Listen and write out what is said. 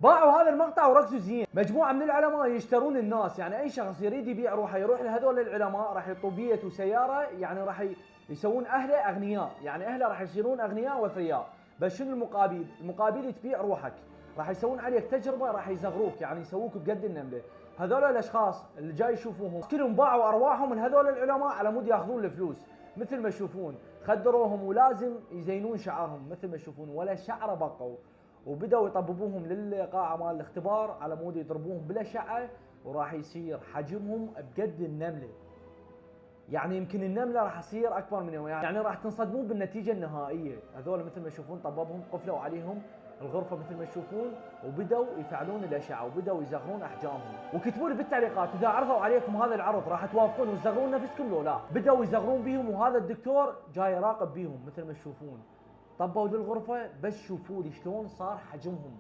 باعوا هذا المقطع وركزوا زين. مجموعه من العلماء يشترون الناس، يعني اي شخص يريد يبيع روحه يروح لهذول العلماء، راح يعطوا بيت وسياره، يعني راح يسوون اهله اغنياء، يعني اهله راح يصيرون اغنياء وثرياء. بس شنو المقابل؟ المقابل تبيع روحك، راح يسوون عليك تجربه، راح يصغروك، يعني يسووك بقد النمله. هذول الاشخاص اللي جاي يشوفوهم كلهم باعوا ارواحهم من هذول العلماء على مود ياخذون الفلوس. مثل ما تشوفون خدروهم ولازم يزينون شعرهم مثل ما تشوفون، ولا شعره بقوا. وبداوا يطببوهم للقاعه مال الاختبار على مود يضربوهم بالاشعه، وراح يصير حجمهم بقد النمله. يعني يمكن النمله راح تصير اكبر منهم، يعني راح تنصدمون بالنتيجه النهائيه. هذول مثل ما تشوفون طببهم، قفلوا عليهم الغرفه مثل ما تشوفون، وبداوا يفعلون الاشعه وبداوا يصغرون احجامهم. وكتبوا لي بالتعليقات اذا عرضوا عليكم هذا العرض راح توافقون وتصغرون نفسكم لو لا. بداوا يصغرون بيهم، وهذا الدكتور جاي يراقب بيهم مثل ما تشوفون. طبوا للغرفه بس شوفوا لي شلون صار حجمهم.